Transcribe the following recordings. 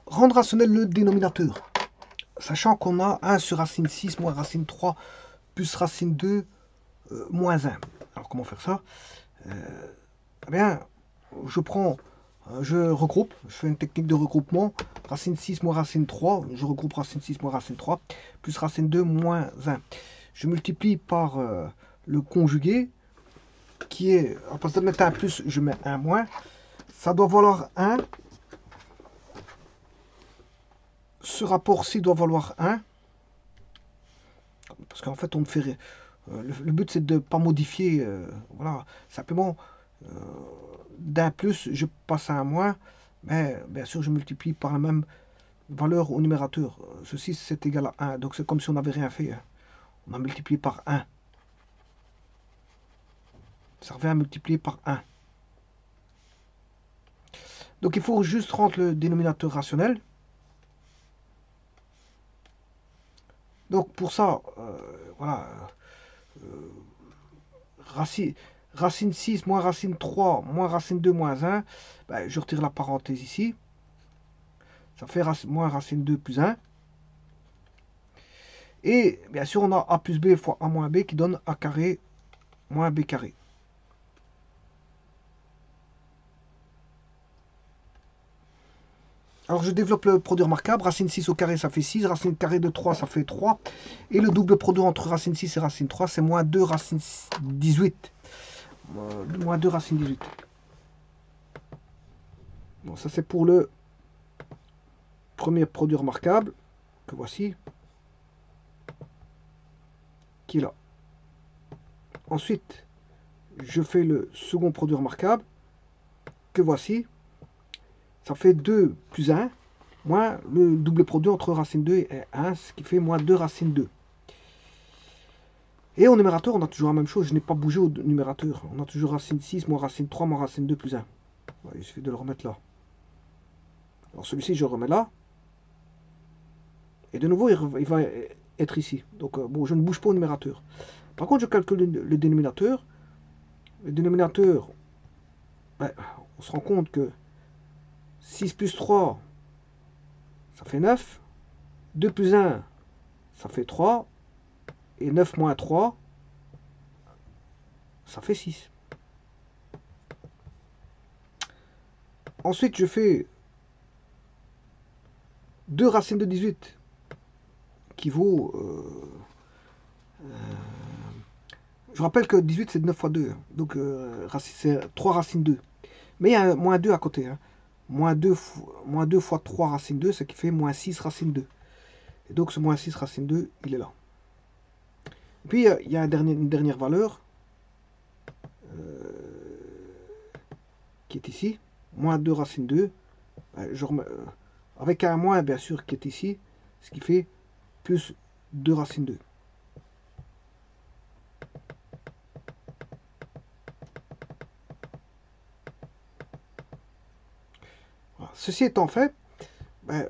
rendre rationnel le dénominateur. Sachant qu'on a 1 sur racine 6 moins racine 3 plus racine 2 moins 1. Alors comment faire ça? Eh bien, je regroupe, je fais une technique de regroupement. Racine 6 moins racine 3, je regroupe racine 6 moins racine 3, plus racine 2 moins 1. Je multiplie par le conjugué, qui est, à place de mettre un plus, je mets un moins. Ça doit valoir 1. Ce rapport-ci doit valoir 1. Parce qu'en fait, on ne fait le but, c'est de ne pas modifier. Voilà, simplement, d'un plus, je passe à un moins. Mais bien sûr, je multiplie par la même valeur au numérateur. Ceci, c'est égal à 1. Donc, c'est comme si on n'avait rien fait. Hein. On a multiplié par 1. Ça revient à multiplier par 1. Donc, il faut juste rendre le dénominateur rationnel. Donc, pour ça, voilà, racine 6 moins racine 3 moins racine 2 moins 1, ben, je retire la parenthèse ici. Ça fait moins racine 2 plus 1. Et bien sûr, on a a plus b fois a moins b qui donne a carré moins b carré. Alors je développe le produit remarquable. Racine 6 au carré, ça fait 6. Racine carré de 3, ça fait 3. Et le double produit entre racine 6 et racine 3, c'est moins 2 racine 18. Moins 2 racine 18. Bon, ça c'est pour le premier produit remarquable, que voici, qui est là. Ensuite, je fais le second produit remarquable, que voici. Ça fait 2 plus 1, moins le double produit entre racine 2 et 1, ce qui fait moins 2 racine 2. Et au numérateur, on a toujours la même chose. Je n'ai pas bougé au numérateur. On a toujours racine 6, moins racine 3, moins racine 2 plus 1. Il suffit de le remettre là. Alors celui-ci, je le remets là. Et de nouveau, il va être ici. Donc, bon, je ne bouge pas au numérateur. Par contre, je calcule le dénominateur. Le dénominateur, ben, on se rend compte que 6 plus 3, ça fait 9. 2 plus 1, ça fait 3. Et 9 moins 3, ça fait 6. Ensuite, je fais 2 racines de 18 qui vaut... je rappelle que 18 c'est 9 fois 2. Donc c'est 3 racines 2. Mais il y a un moins 2 à côté. Hein. Moins 2 fois 3 racines 2, ce qui fait moins 6 racines 2. Et donc ce moins 6 racines 2, il est là. Et puis il y a une dernière valeur qui est ici. Moins 2 racines 2. Avec un moins bien sûr qui est ici. Ce qui fait plus 2 racines 2. Voilà. Ceci étant fait, ben,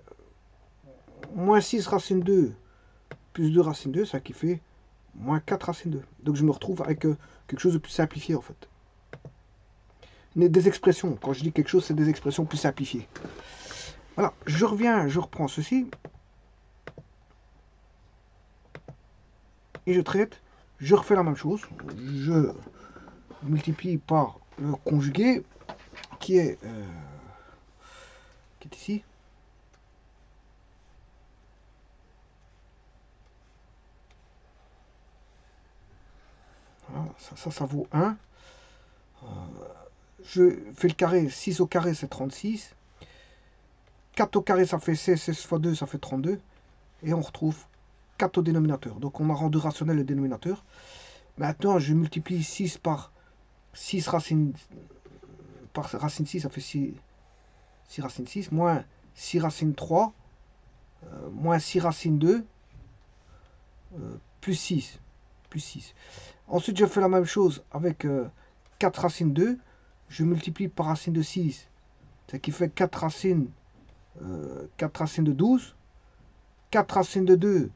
moins 6 racine 2 plus 2 racine 2, ça qui fait moins 4 racine 2. Donc je me retrouve avec quelque chose de plus simplifié en fait. Des expressions. Quand je dis quelque chose, c'est des expressions plus simplifiées. Voilà, je reviens, je reprends ceci. Et je traite. Je refais la même chose. Je multiplie par le conjugué qui est ici. Voilà, ça vaut 1. Je fais le carré. 6 au carré, c'est 36. 4 au carré, ça fait 16. 16 fois 2, ça fait 32. Et on retrouve 4 au dénominateur. Donc on a rendu rationnel le dénominateur. Maintenant, je multiplie 6 par 6 racine, par racine 6, ça fait 6 racine 6, moins 6 racine 3, moins 6 racine 2, plus 6. Plus 6. Ensuite, je fais la même chose avec 4 racine 2. Je multiplie par racine de 6, ce qui fait 4 racines, 4 racines de 12. 4 racines de 2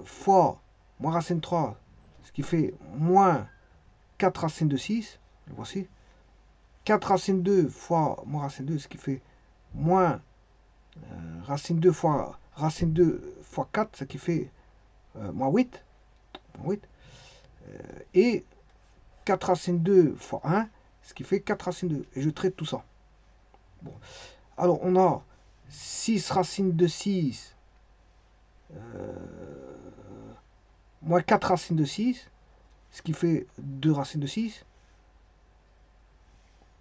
fois moins racine 3, ce qui fait moins 4 racines de 6. Voici. 4 racines 2 fois moins racine 2, ce qui fait moins Racine 2 fois racine 2 fois 4, ce qui fait moins 8. Moins 8. Et 4 racine 2 fois 1, ce qui fait 4 racine 2. Et je traite tout ça. Bon. Alors, on a 6 racines de 6 moins 4 racines de 6, ce qui fait 2 racines de 6.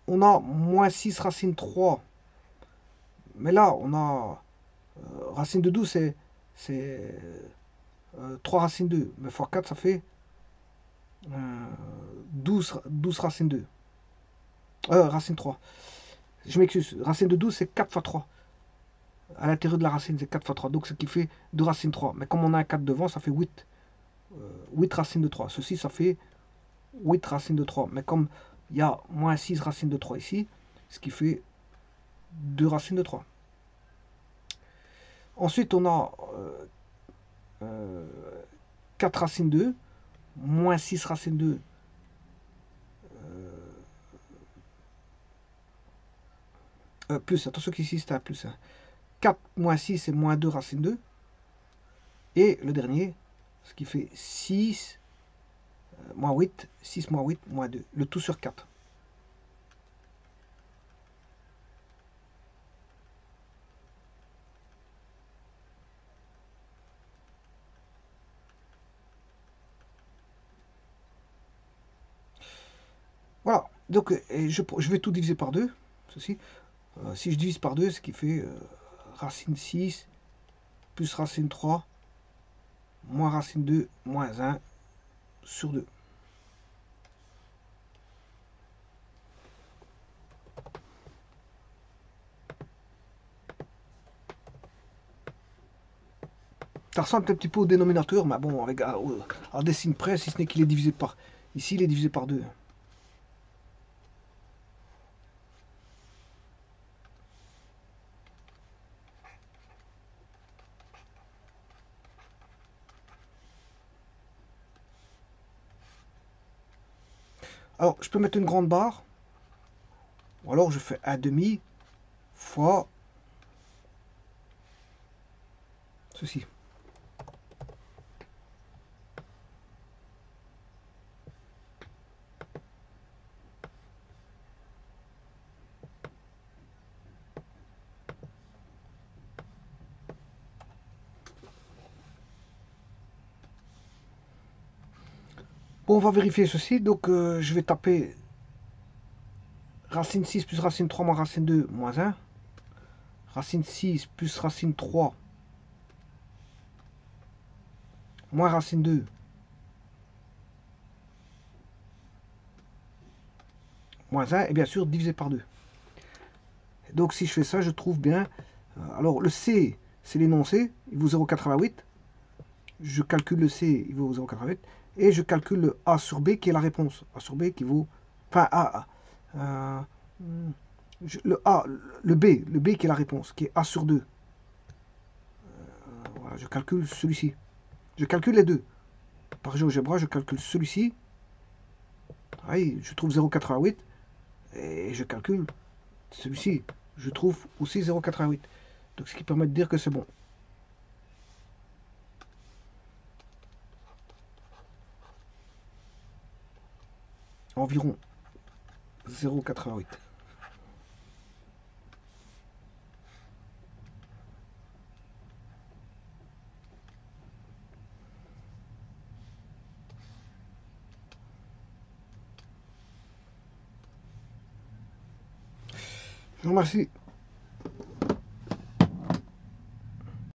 On a moins 6 racines 3. Mais là, on a racine de 12, c'est 3 racines 2. Mais fois 4, ça fait 12 racines 2. Racine 3. Je m'excuse. Racine de 12, c'est 4 fois 3. À l'intérieur de la racine, c'est 4 fois 3. Donc, ce qui fait 2 racines 3. Mais comme on a un 4 devant, ça fait 8. 8 racines de 3. Ceci, ça fait 8 racines de 3. Mais comme il y a moins 6 racines de 3 ici, ce qui fait 2 racines de 3. Ensuite, on a 4 racines 2, moins 6 racines 2, plus, attention qu'ici c'est un plus. 4 moins 6, c'est moins 2 racines 2. Et le dernier, ce qui fait 6, moins 8, 6 moins 8, moins 2. Le tout sur 4. Voilà, donc je vais tout diviser par 2, ceci. Si je divise par 2, ce qui fait racine 6 plus racine 3 moins racine 2 moins 1 sur 2. Ça ressemble un petit peu au dénominateur, mais bon, avec un des signes près, si ce n'est qu'il est divisé par... Ici, il est divisé par 2. Alors, je peux mettre une grande barre, ou alors je fais 1 demi fois ceci. Bon, on va vérifier ceci. Donc, je vais taper racine 6 plus racine 3 moins racine 2 moins 1. Racine 6 plus racine 3 moins racine 2 moins 1. Et bien sûr, divisé par 2. Donc, si je fais ça, je trouve bien... alors, le C, c'est l'énoncé. Il vaut 0,88. Je calcule le C, il vaut 0,88. Et je calcule le A sur B, qui est la réponse. A sur B qui vaut... Enfin, A. Le A, le B qui est la réponse, qui est A sur 2. Voilà, je calcule celui-ci. Je calcule les deux. Par GeoGebra, je calcule celui-ci. Oui, je trouve 0,88. Et je calcule celui-ci. Je trouve aussi 0,88. Donc, ce qui permet de dire que c'est bon. Environ 0,88. Je vous remercie.